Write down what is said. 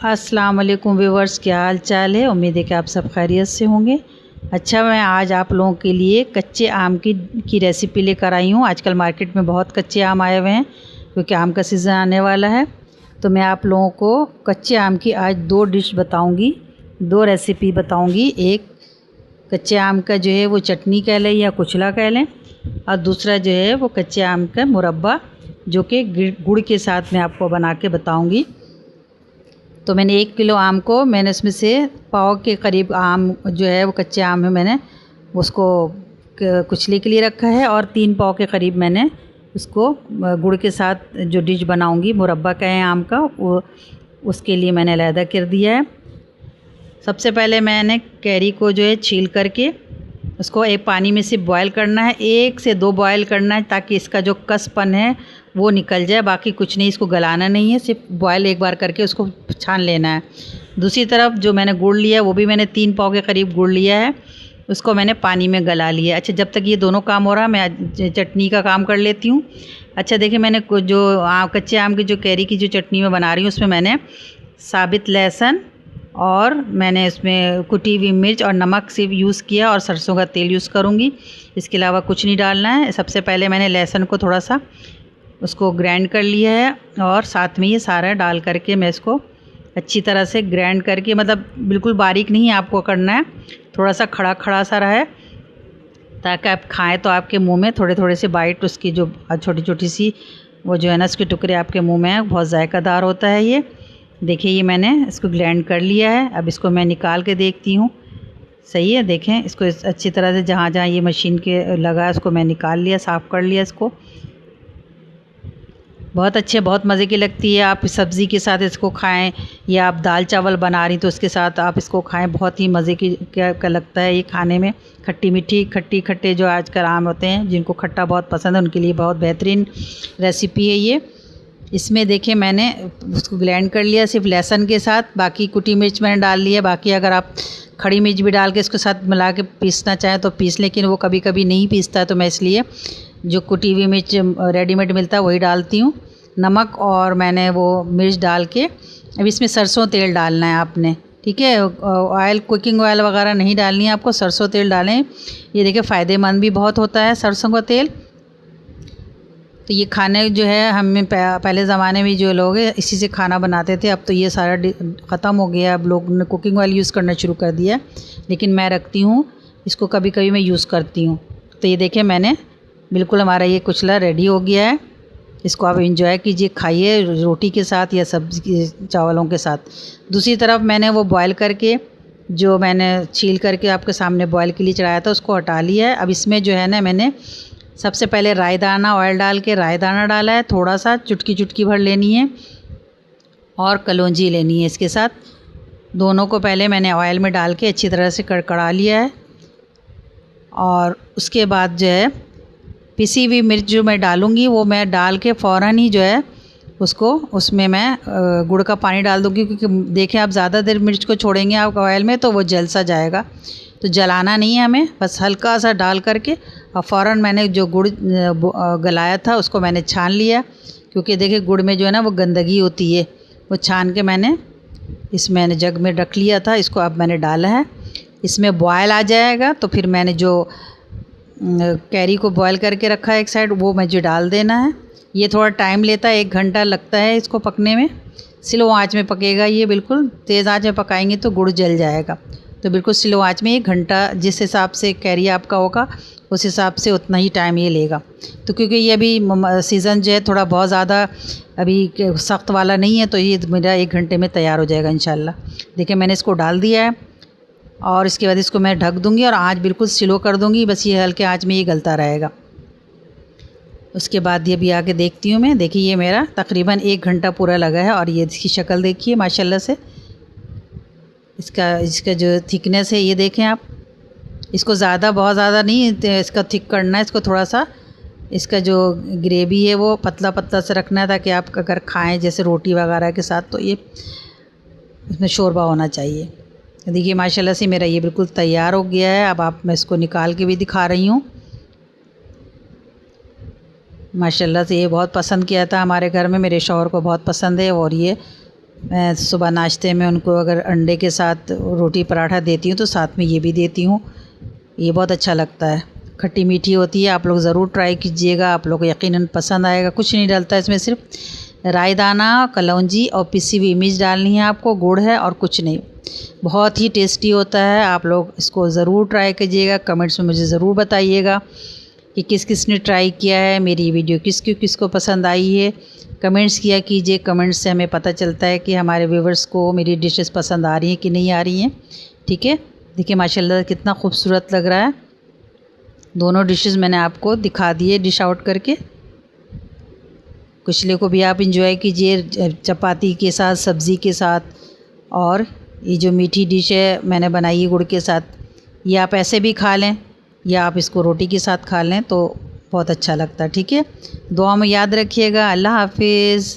अस्सलाम वालेकुम व्यूवर्स, क्या हाल चाल है। उम्मीद है कि आप सब खैरियत से होंगे। अच्छा, मैं आज आप लोगों के लिए कच्चे आम की रेसिपी लेकर आई हूँ। आजकल मार्केट में बहुत कच्चे आम आए हुए हैं क्योंकि आम का सीज़न आने वाला है। तो मैं आप लोगों को कच्चे आम की आज दो डिश बताऊँगी, दो रेसिपी बताऊँगी। एक कच्चे आम का जो है वो चटनी कह लें या कुचला कह लें, और दूसरा जो है वो कच्चे आम का मुरब्बा जो कि गुड़ के साथ मैं आपको बना के बताऊँगी। तो मैंने 1 किलो आम को मैंने उसमें से पाव के करीब आम जो है वो कच्चे आम है, मैंने उसको कुचले के लिए रखा है, और 3 पाव के करीब मैंने उसको गुड़ के साथ जो डिश बनाऊंगी, मुरब्बा का है आम का, वो उसके लिए मैंने अलहदा कर दिया है। सबसे पहले मैंने कैरी को जो है छील करके उसको एक पानी में से बॉयल करना है, 1 से 2 बॉयल करना है ताकि इसका जो कसपन है वो निकल जाए। बाकी कुछ नहीं, इसको गलाना नहीं है, सिर्फ बॉयल एक बार करके उसको छान लेना है। दूसरी तरफ जो मैंने गुड़ लिया है वो भी मैंने 3 पाव के करीब गुड़ लिया है, उसको मैंने पानी में गला लिया है। अच्छा, जब तक ये दोनों काम हो रहा है मैं चटनी का काम कर लेती हूँ। अच्छा देखिए, मैंने जो कच्चे आम की जो कैरी की जो चटनी मैं बना रही हूँ उसमें मैंने साबित लहसुन और मैंने इसमें कुटी हुई मिर्च और नमक सिर्फ यूज़ किया, और सरसों का तेल यूज़ करूँगी। इसके अलावा कुछ नहीं डालना है। सबसे पहले मैंने लहसुन को थोड़ा सा उसको ग्राइंड कर लिया है, और साथ में ये सारा डाल करके मैं इसको अच्छी तरह से ग्राइंड करके, मतलब बिल्कुल बारीक नहीं आपको करना है, थोड़ा सा खड़ा खड़ा सा रहे ताकि आप खाएं तो आपके मुंह में थोड़े थोड़े से बाइट उसकी जो छोटी छोटी सी वो जो है ना उसके टुकड़े आपके मुंह में, बहुत जायकादार होता है ये। देखिए, ये मैंने इसको ग्राइंड कर लिया है। अब इसको मैं निकाल के देखती हूँ। सही है, देखें इसको अच्छी तरह से जहाँ जहाँ ये मशीन के लगा है उसको मैं निकाल लिया, साफ़ कर लिया इसको। बहुत अच्छे, बहुत मज़े की लगती है। आप सब्ज़ी के साथ इसको खाएं, या आप दाल चावल बना रही तो उसके साथ आप इसको खाएं, बहुत ही मज़े की क्या लगता है ये खाने में। खट्टी मीठी खट्टे जो आजकल आम होते हैं जिनको खट्टा बहुत पसंद है उनके लिए बहुत बेहतरीन रेसिपी है ये। इसमें देखिए मैंने उसको ग्राइंड कर लिया सिर्फ लहसुन के साथ, बाकी कुटी मिर्च मैंने डाल लिया। बाकी अगर आप खड़ी मिर्च भी डाल के इसके साथ मिला के पीसना चाहें तो पीस, लेकिन वो कभी कभी नहीं पीसता है तो मैं इसलिए जो कुटी हुई मिर्च रेडीमेड मिलता है वही डालती हूँ। नमक और मैंने वो मिर्च डाल के, अब इसमें सरसों तेल डालना है आपने, ठीक है। ऑयल, कुकिंग ऑयल वगैरह नहीं डालनी है आपको, सरसों तेल डालें। ये देखिए फ़ायदेमंद भी बहुत होता है सरसों का तेल। तो ये खाने जो है हमें पहले ज़माने में जो लोग हैं इसी से खाना बनाते थे, अब तो ये सारा ख़त्म हो गया। अब लोग ने कुकिंग ऑयल यूज़ करना शुरू कर दिया, लेकिन मैं रखती हूँ इसको, कभी कभी मैं यूज़ करती हूँ। तो ये देखिए मैंने बिल्कुल हमारा ये कुचला रेडी हो गया है। इसको आप एंजॉय कीजिए, खाइए रोटी के साथ या सब्ज़ी के चावलों के साथ। दूसरी तरफ मैंने वो बॉयल करके जो मैंने छील करके आपके सामने बॉयल के लिए चढ़ाया था उसको हटा लिया है। अब इसमें जो है ना मैंने सबसे पहले राई दाना, ऑयल डाल के राई दाना डाला है, थोड़ा सा चुटकी चुटकी भर लेनी है, और कलौंजी लेनी है इसके साथ। दोनों को पहले मैंने ऑयल में डाल के अच्छी तरह से कड़कड़ा लिया है, और उसके बाद जो है पिसी हुई मिर्च जो मैं डालूँगी वो मैं डाल के फ़ौरन ही जो है उसको उसमें मैं गुड़ का पानी डाल दूँगी, क्योंकि देखें आप ज़्यादा देर मिर्च को छोड़ेंगे आप ऑयल में तो वो जल सा जाएगा। तो जलाना नहीं है हमें, बस हल्का सा डाल करके, और फ़ौरन मैंने जो गुड़ गलाया था उसको मैंने छान लिया, क्योंकि देखिए गुड़ में जो है ना वो गंदगी होती है, वो छान के मैंने जग में रख लिया था। इसको अब मैंने डाला है, इसमें बॉयल आ जाएगा तो फिर मैंने जो कैरी को बॉयल करके रखा है एक साइड, वो मुझे डाल देना है। ये थोड़ा टाइम लेता है, 1 घंटा लगता है इसको पकने में। स्लो आंच में पकेगा ये, बिल्कुल तेज़ आंच में पकाएंगे तो गुड़ जल जाएगा। तो बिल्कुल स्लो आंच में 1 घंटा, जिस हिसाब से कैरी आपका होगा उस हिसाब से उतना ही टाइम ये लेगा। तो क्योंकि ये अभी सीज़न जो है थोड़ा बहुत ज़्यादा अभी सख्त वाला नहीं है, तो ये मेरा 1 घंटे में तैयार हो जाएगा इंशाल्लाह। देखिए मैंने इसको डाल दिया है, और इसके बाद इसको मैं ढक दूँगी और आँच बिल्कुल स्लो कर दूँगी, बस ये हल्के आँच में ये गलता रहेगा। उसके बाद ये भी आके देखती हूँ मैं। देखिए ये मेरा तकरीबन 1 घंटा पूरा लगा है, और ये इसकी शक्ल देखिए माशाल्लाह से, इसका जो थिकनेस है ये देखें आप। इसको ज़्यादा, बहुत ज़्यादा नहीं इसका थिक करना है, इसको थोड़ा सा इसका जो ग्रेवी है वो पतला पतला से रखना है, ताकि आप अगर खाएँ जैसे रोटी वगैरह के साथ तो ये इसमें शोरबा होना चाहिए। देखिए माशाल्लाह से मेरा ये बिल्कुल तैयार हो गया है। अब मैं इसको निकाल के भी दिखा रही हूँ। माशाल्लाह से ये बहुत पसंद किया था हमारे घर में, मेरे शौहर को बहुत पसंद है, और ये मैं सुबह नाश्ते में उनको अगर अंडे के साथ रोटी पराठा देती हूँ तो साथ में ये भी देती हूँ। ये बहुत अच्छा लगता है, खट्टी मीठी होती है। आप लोग ज़रूर ट्राई कीजिएगा, आप लोग को यकीनन पसंद आएगा। कुछ नहीं डलता इसमें, सिर्फ राई दाना, कलौंजी और पिसी हुई मिर्च डालनी है आपको, गुड़ है और कुछ नहीं। बहुत ही टेस्टी होता है, आप लोग इसको ज़रूर ट्राई कीजिएगा। कमेंट्स में मुझे ज़रूर बताइएगा कि किस किस ने ट्राई किया है, मेरी वीडियो किसको पसंद आई है। कमेंट्स किया कीजिए, कमेंट्स से हमें पता चलता है कि हमारे व्यूवर्स को मेरी डिशेस पसंद आ रही हैं कि नहीं आ रही हैं। ठीक है, देखिए माशाल्लाह कितना खूबसूरत लग रहा है। दोनों डिशेस मैंने आपको दिखा दिए डिश आउट करके। कुचले को भी आप इंजॉय कीजिए चपाती के साथ, सब्ज़ी के साथ। और ये जो मीठी डिश है मैंने बनाई है गुड़ के साथ, ये आप ऐसे भी खा लें या आप इसको रोटी के साथ खा लें तो बहुत अच्छा लगता है। ठीक है, दुआ में याद रखिएगा। अल्लाह हाफिज़।